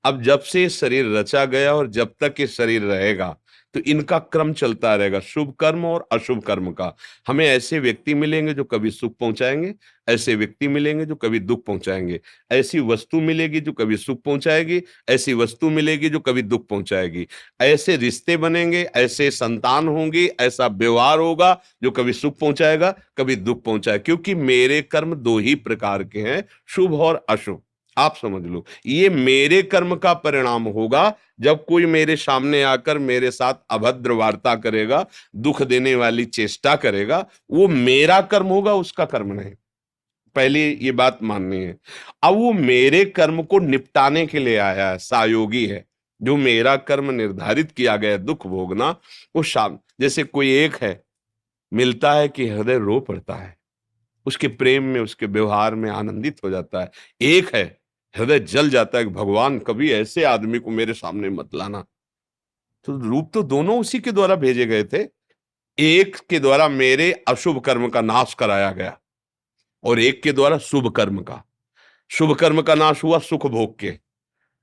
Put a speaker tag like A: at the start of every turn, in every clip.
A: अब जब से ये शरीर रचा गया और जब तक ये शरीर रहेगा तो इनका क्रम चलता रहेगा, शुभ कर्म और अशुभ कर्म का। हमें ऐसे व्यक्ति मिलेंगे जो कभी सुख पहुंचाएंगे, ऐसे व्यक्ति मिलेंगे जो कभी दुख पहुंचाएंगे, ऐसी वस्तु मिलेगी जो कभी सुख पहुंचाएगी, ऐसी वस्तु मिलेगी जो कभी दुख पहुंचाएगी, ऐसे रिश्ते बनेंगे, ऐसे संतान होंगी, ऐसा व्यवहार होगा जो कभी सुख पहुंचाएगा कभी दुख पहुंचाएगा। क्योंकि मेरे कर्म दो ही प्रकार के हैं, शुभ और अशुभ। आप समझ लो, ये मेरे कर्म का परिणाम होगा। जब कोई मेरे सामने आकर मेरे साथ अभद्र वार्ता करेगा, दुख देने वाली चेष्टा करेगा, वो मेरा कर्म होगा, उसका कर्म नहीं। पहले ये बात माननी है। अब वो मेरे कर्म को निपटाने के लिए आया है, सायोगी है। जो मेरा कर्म निर्धारित किया गया है, दुख भोगना, वो शाम जैसे कोई एक है, मिलता है कि हृदय रो पड़ता है, उसके प्रेम में, उसके व्यवहार में आनंदित हो जाता है। एक है, हृदय जल जाता है कि भगवान कभी ऐसे आदमी को मेरे सामने मत लाना। तो रूप तो दोनों उसी के द्वारा भेजे गए थे। एक के द्वारा मेरे अशुभ कर्म का नाश कराया गया और एक के द्वारा शुभ कर्म का। शुभ कर्म का नाश हुआ सुख भोग के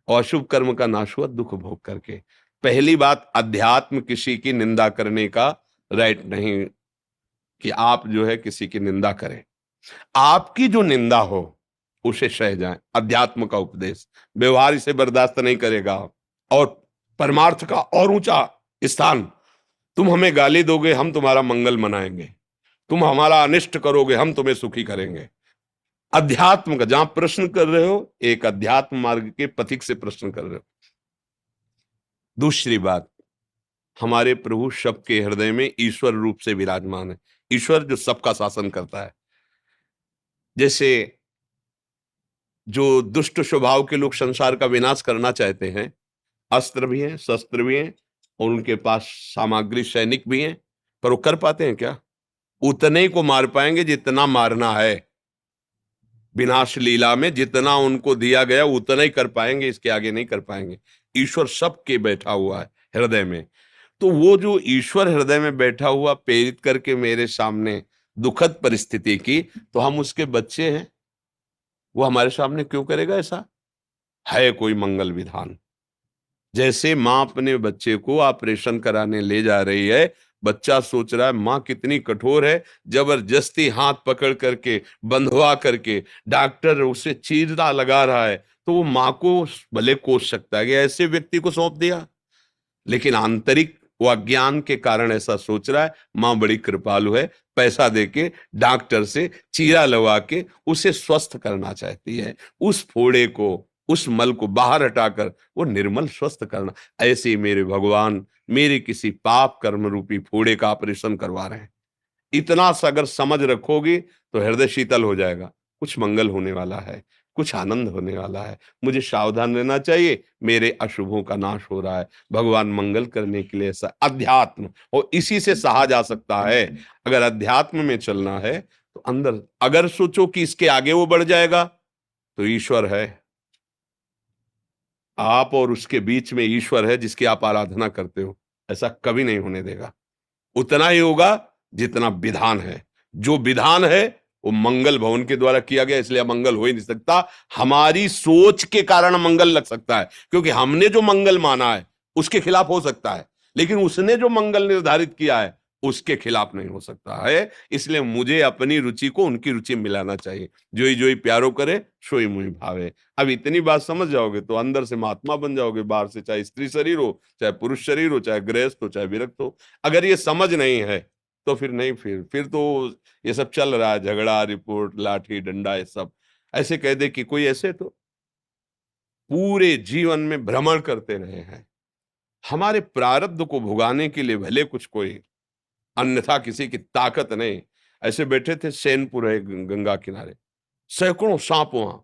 A: और अशुभ कर्म का नाश हुआ दुख भोग करके। पहली बात, अध्यात्म किसी की निंदा करने का राइट नहीं कि आप जो है किसी की निंदा करें। आपकी जो निंदा हो उसे सह जाएं। अध्यात्म का उपदेश, व्यवहार इसे बर्दाश्त नहीं करेगा। और परमार्थ का और ऊंचा स्थान, तुम हमें गाली दोगे हम तुम्हारा मंगल मनाएंगे, तुम हमारा अनिष्ट करोगे हम तुम्हें सुखी करेंगे। अध्यात्म का जहां प्रश्न कर रहे हो, एक अध्यात्म मार्ग के पथिक से प्रश्न कर रहे हो। दूसरी बात, हमारे प्रभु सबके हृदय में ईश्वर रूप से विराजमान है। ईश्वर जो सबका शासन करता है। जैसे जो दुष्ट स्वभाव के लोग संसार का विनाश करना चाहते हैं, अस्त्र भी हैं, शस्त्र भी हैं और उनके पास सामग्री सैनिक भी हैं, पर वो कर पाते हैं क्या? उतने को मार पाएंगे जितना मारना है। विनाश लीला में जितना उनको दिया गया उतना ही कर पाएंगे, इसके आगे नहीं कर पाएंगे। ईश्वर सबके बैठा हुआ है हृदय में। तो वो जो ईश्वर हृदय में बैठा हुआ प्रेरित करके मेरे सामने दुखद परिस्थिति की, तो हम उसके बच्चे हैं, वो हमारे सामने क्यों करेगा ऐसा? है कोई मंगल विधान। जैसे मां अपने बच्चे को ऑपरेशन कराने ले जा रही है, बच्चा सोच रहा है मां कितनी कठोर है, जबरदस्ती हाथ पकड़ करके बंधवा करके डॉक्टर उसे चीरा लगा रहा है, तो वो मां को भले कोस सकता है कि ऐसे व्यक्ति को सौंप दिया, लेकिन आंतरिक वो अज्ञान के कारण ऐसा सोच रहा है मां बड़ी कृपालु है, पैसा देके डॉक्टर से चीरा लगा के उसे स्वस्थ करना चाहती है, उस फोड़े को, उस मल को बाहर हटाकर वो निर्मल स्वस्थ करना। ऐसे ही मेरे भगवान मेरे किसी पाप कर्म रूपी फोड़े का ऑपरेशन करवा रहे हैं। इतना सा अगर समझ रखोगी तो हृदय शीतल हो जाएगा। कुछ मंगल होने वाला है, कुछ आनंद होने वाला है, मुझे सावधान रहना चाहिए, मेरे अशुभों का नाश हो रहा है। भगवान मंगल करने के लिए ऐसा अध्यात्म, और इसी से सहा जा सकता है। अगर अध्यात्म में चलना है तो अंदर अगर सोचो कि इसके आगे वो बढ़ जाएगा, तो ईश्वर है, आप और उसके बीच में ईश्वर है जिसकी आप आराधना करते हो, ऐसा कभी नहीं होने देगा। उतना ही होगा जितना विधान है। जो विधान है वो मंगल भवन के द्वारा किया गया, इसलिए मंगल हो ही नहीं सकता। हमारी सोच के कारण मंगल लग सकता है, क्योंकि हमने जो मंगल माना है उसके खिलाफ हो सकता है, लेकिन उसने जो मंगल निर्धारित किया है उसके खिलाफ नहीं हो सकता है। इसलिए मुझे अपनी रुचि को उनकी रुचि मिलाना चाहिए। जो ही प्यारो करे सोई मुझे भावे। अब इतनी बात समझ जाओगे तो अंदर से महात्मा बन जाओगे, बाहर से चाहे स्त्री शरीर हो, चाहे पुरुष शरीर हो, चाहे गृहस्थ हो, चाहे विरक्त हो। अगर ये समझ नहीं है तो फिर नहीं, फिर तो ये सब चल रहा है, झगड़ा, रिपोर्ट, लाठी डंडा, ये सब। ऐसे कह दे कि कोई ऐसे तो पूरे जीवन में भ्रमण करते रहे हैं। हमारे प्रारब्ध को भुगाने के लिए भले कुछ कोई, अन्यथा किसी की ताकत नहीं। ऐसे बैठे थे, सैनपुर है गंगा किनारे, सैकड़ों सांप वहां,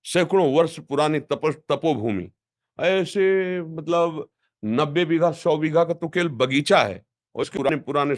A: सैकड़ों वर्ष पुरानी तपोभूमि। ऐसे मतलब 90 बीघा 100 बीघा का तो केवल बगीचा है और उसके पुराने पुराने